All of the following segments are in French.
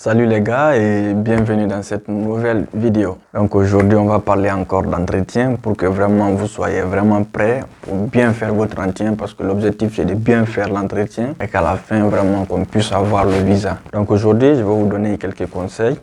Salut les gars et bienvenue dans cette nouvelle vidéo. Donc aujourd'hui on va parler encore d'entretien pour que vraiment vous soyez vraiment prêts pour bien faire votre entretien parce que l'objectif c'est de bien faire l'entretien et qu'à la fin vraiment qu'on puisse avoir le visa. Donc aujourd'hui je vais vous donner quelques conseils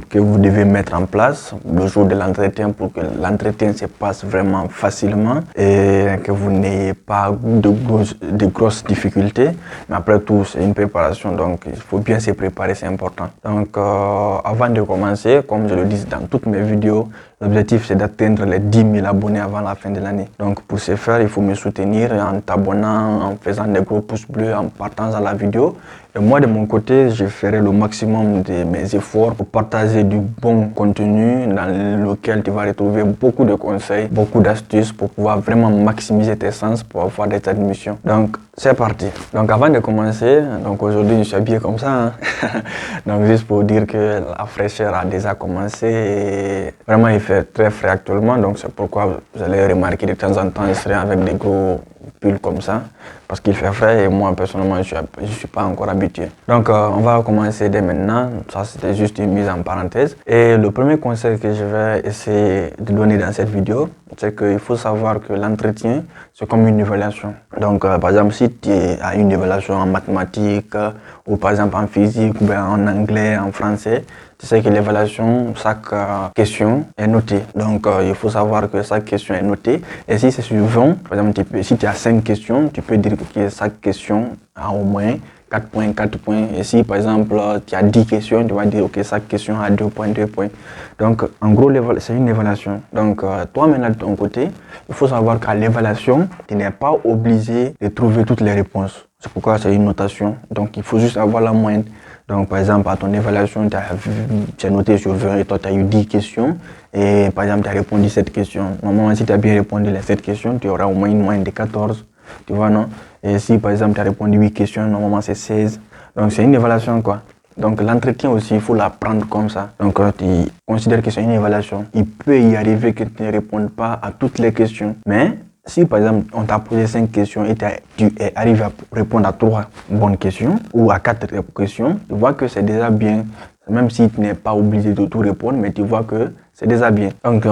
que vous devez mettre en place le jour de l'entretien pour que l'entretien se passe vraiment facilement et que vous n'ayez pas de grosses difficultés. Mais après tout c'est une préparation donc il faut bien se préparer, c'est important. Donc, avant de commencer, comme je le dis dans toutes mes vidéos, l'objectif c'est d'atteindre les 10 000 abonnés avant la fin de l'année. Donc, pour ce faire, il faut me soutenir en t'abonnant, en faisant des gros pouces bleus, en partageant la vidéo. Et moi, de mon côté, je ferai le maximum de mes efforts pour partager du bon contenu dans lequel tu vas retrouver beaucoup de conseils, beaucoup d'astuces pour pouvoir vraiment maximiser tes chances pour avoir des admissions. Donc, c'est parti. Donc, avant de commencer, donc aujourd'hui, je suis habillé comme ça. Hein. Donc, juste pour dire que la fraîcheur a déjà commencé et vraiment, il fait très frais actuellement. Donc, c'est pourquoi vous allez remarquer de temps en temps, je serai avec des gros pulls comme ça parce qu'il fait frais et moi personnellement je suis pas encore habitué. Donc on va commencer dès maintenant. Ça c'était juste une mise en parenthèse et le premier conseil que je vais essayer de donner dans cette vidéo, c'est qu'il faut savoir que l'entretien c'est comme une évaluation. Donc par exemple si tu as une évaluation en mathématiques ou par exemple en physique ou bien en anglais, en français, tu sais que l'évaluation, chaque question est notée. Donc, il faut savoir que chaque question est notée. Et si c'est sur 20, par exemple, si tu as 5 questions, tu peux dire que chaque question a au moins 4 points, 4 points. Et si, par exemple, tu as 10 questions, tu vas dire que chaque question a 2 points, 2 points. Donc, en gros, c'est une évaluation. Donc, toi, maintenant, de ton côté, il faut savoir qu'à l'évaluation, tu n'es pas obligé de trouver toutes les réponses. C'est pourquoi c'est une notation. Donc, il faut juste avoir la moyenne. Donc, par exemple, à ton évaluation, tu as noté sur 20 et toi, tu as eu 10 questions. Et par exemple, tu as répondu 7 questions. Normalement, si tu as bien répondu les 7 questions, tu auras au moins une moyenne de 14. Tu vois, non? Et si, par exemple, tu as répondu 8 questions, normalement, c'est 16. Donc, c'est une évaluation, quoi. Donc, l'entretien aussi, il faut l'apprendre comme ça. Donc, tu considères que c'est une évaluation. Il peut y arriver que tu ne répondes pas à toutes les questions. Mais, si par exemple on t'a posé 5 questions et tu es arrivé à répondre à 3 bonnes questions ou à 4 questions, tu vois que c'est déjà bien. Même si tu n'es pas obligé de tout répondre, mais tu vois que c'est déjà bien. Donc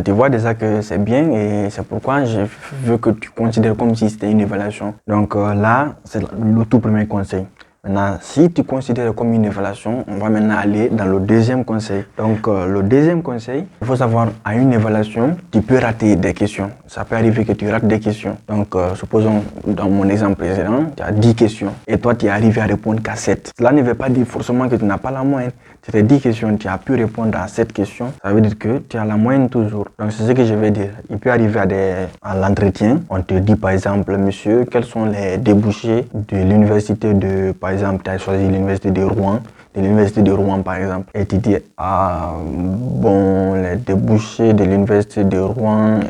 tu vois déjà que c'est bien et c'est pourquoi je veux que tu considères comme si c'était une évaluation. Donc là, c'est le tout premier conseil. Maintenant, si tu considères comme une évaluation, on va maintenant aller dans le deuxième conseil. Donc, le deuxième conseil, il faut savoir, à une évaluation, tu peux rater des questions. Ça peut arriver que tu rates des questions. Donc, supposons, dans mon exemple précédent, tu as 10 questions et toi, tu es arrivé à répondre qu'à 7. Cela ne veut pas dire forcément que tu n'as pas la moyenne. Si tu as 10 questions, tu as pu répondre à 7 questions, ça veut dire que tu as la moyenne toujours. Donc, c'est ce que je vais dire. Il peut arriver à l'entretien, on te dit par exemple, monsieur, quels sont les débouchés de l'université de, par exemple, tu as choisi l'université de Rouen, par exemple, et tu dis, bon, les débouchés de l'université de Rouen,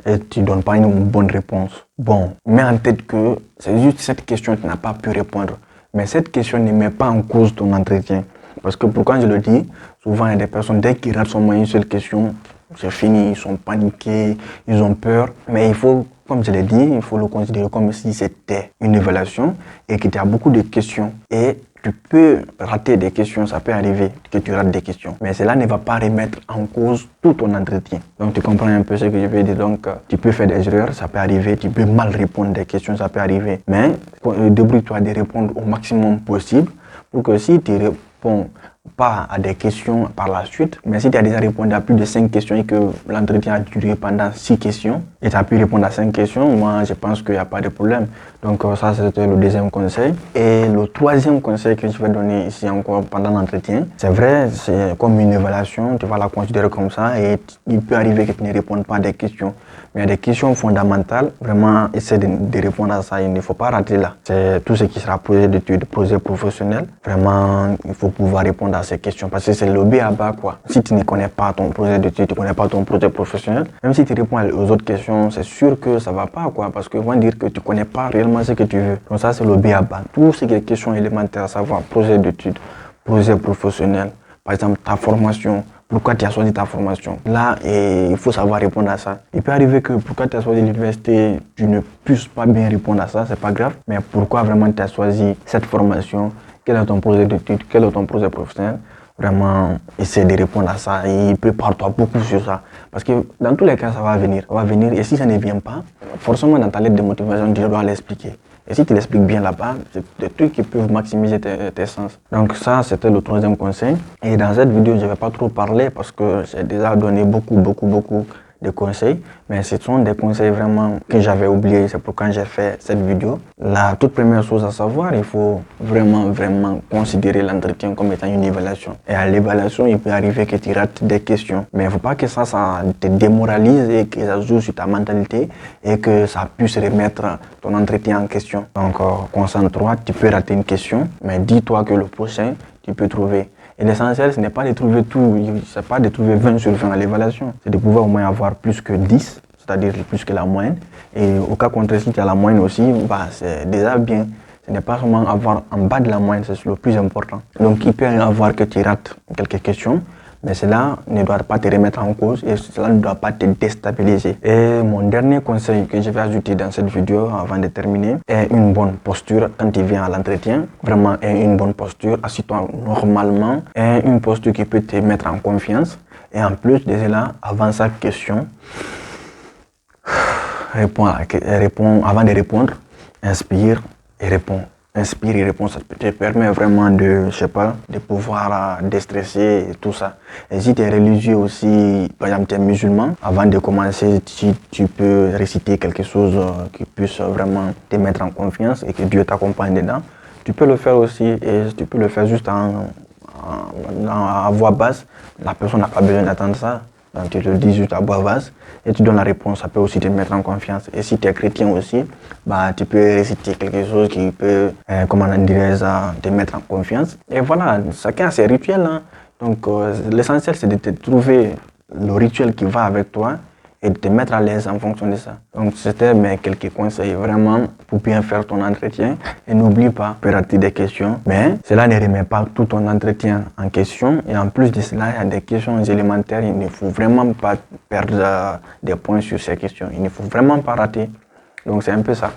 et tu donnes pas une bonne réponse. Bon, mets en tête que c'est juste cette question que tu n'as pas pu répondre. Mais cette question ne met pas en cause ton entretien. Parce que pourquoi je le dis, souvent il y a des personnes, dès qu'ils ratent seulement une seule question, c'est fini, ils sont paniqués, ils ont peur. Mais il faut, comme je l'ai dit, il faut le considérer comme si c'était une évaluation et que tu as beaucoup de questions. Et tu peux rater des questions, ça peut arriver que tu rates des questions. Mais cela ne va pas remettre en cause tout ton entretien. Donc tu comprends un peu ce que je veux dire. Donc tu peux faire des erreurs, ça peut arriver. Tu peux mal répondre des questions, ça peut arriver. Mais débrouille-toi de répondre au maximum possible pour que si tu réponds pas à des questions par la suite, mais si tu as déjà répondu à plus de 5 questions et que l'entretien a duré pendant 6 questions et tu as pu répondre à 5 questions, moi je pense qu'il n'y a pas de problème. Donc ça c'était le deuxième conseil. Et le troisième conseil que je vais donner ici encore pendant l'entretien, c'est vrai, c'est comme une évaluation, tu vas la considérer comme ça et il peut arriver que tu ne répondes pas à des questions. Mais il y a des questions fondamentales, vraiment essaie de répondre à ça, il ne faut pas rater là. C'est tout ce qui sera posé d'études, projet professionnel. Vraiment, il faut pouvoir répondre à ces questions parce que c'est le B à bas quoi. Si tu ne connais pas ton projet d'études, tu ne connais pas ton projet professionnel, même si tu réponds aux autres questions, c'est sûr que ça va pas quoi parce qu'ils vont dire que tu ne connais pas réellement ce que tu veux. Donc ça c'est le B à bas. Tout ce qui est questions élémentaires à savoir, projet d'études, projet professionnel, par exemple ta formation. Pourquoi tu as choisi ta formation? Là, il faut savoir répondre à ça. Il peut arriver que pourquoi tu as choisi l'université, tu ne puisses pas bien répondre à ça, c'est pas grave. Mais pourquoi vraiment tu as choisi cette formation? quel est ton projet d'études, quel est ton projet professionnel. Vraiment, essaie de répondre à ça et prépare-toi beaucoup sur ça. Parce que dans tous les cas, ça va venir. Ça va venir et si ça ne vient pas, forcément dans ta lettre de motivation, tu dois l'expliquer. Et si tu l'expliques bien là-bas, c'est des trucs qui peuvent maximiser tes sens. Donc ça, c'était le troisième conseil. Et dans cette vidéo, je ne vais pas trop parler parce que j'ai déjà donné beaucoup de conseils, mais ce sont des conseils vraiment que j'avais oubliés. C'est pourquoi j'ai fait cette vidéo. La toute première chose à savoir, il faut vraiment considérer l'entretien comme étant une évaluation. Et à l'évaluation, il peut arriver que tu rates des questions. Mais il ne faut pas que ça te démoralise et que ça joue sur ta mentalité et que ça puisse remettre ton entretien en question. Donc, concentre-toi, tu peux rater une question, mais dis-toi que le prochain, tu peux trouver. Et l'essentiel, ce n'est pas de trouver tout, c'est pas de trouver 20 sur 20 à l'évaluation, c'est de pouvoir au moins avoir plus que 10, c'est-à-dire plus que la moyenne. Et au cas contraire, si tu as la moyenne aussi, bah, c'est déjà bien. Ce n'est pas seulement avoir en bas de la moyenne, c'est le plus important. Donc il peut y avoir que tu rates quelques questions, mais cela ne doit pas te remettre en cause et cela ne doit pas te déstabiliser. Et mon dernier conseil que je vais ajouter dans cette vidéo avant de terminer est une bonne posture quand tu viens à l'entretien. Vraiment, une bonne posture, assis-toi normalement, et une posture qui peut te mettre en confiance. Et en plus de cela, avant chaque question, réponds avant de répondre, inspire et réponds. Inspire et réponds, ça te permet vraiment de, je sais pas, de pouvoir déstresser et tout ça. Et si tu es religieux aussi, par exemple tu es musulman, avant de commencer, si tu peux réciter quelque chose qui puisse vraiment te mettre en confiance et que Dieu t'accompagne dedans, tu peux le faire aussi et tu peux le faire juste à voix basse. La personne n'a pas besoin d'attendre ça. Donc tu te dis juste à voix basse et tu donnes la réponse, ça peut aussi te mettre en confiance. Et si tu es chrétien aussi, bah, tu peux réciter quelque chose qui peut, comment on dirait ça, te mettre en confiance. Et voilà, chacun a ses rituels. Hein. Donc l'essentiel c'est de te trouver le rituel qui va avec toi et de te mettre à l'aise en fonction de ça. Donc c'était mes quelques conseils vraiment pour bien faire ton entretien. Et n'oublie pas, tu peux rater des questions, mais cela ne remet pas tout ton entretien en question. Et en plus de cela, il y a des questions élémentaires, il ne faut vraiment pas perdre des points sur ces questions. Il ne faut vraiment pas rater. Donc c'est un peu ça.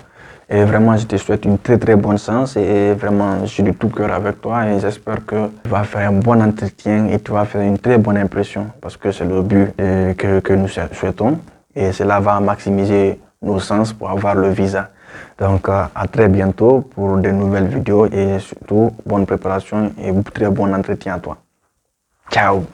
Et vraiment, je te souhaite une très bonne chance et vraiment, je suis de tout cœur avec toi et j'espère que tu vas faire un bon entretien et tu vas faire une très bonne impression parce que c'est le but que nous souhaitons et cela va maximiser nos chances pour avoir le visa. Donc, à très bientôt pour de nouvelles vidéos et surtout, bonne préparation et très bon entretien à toi. Ciao!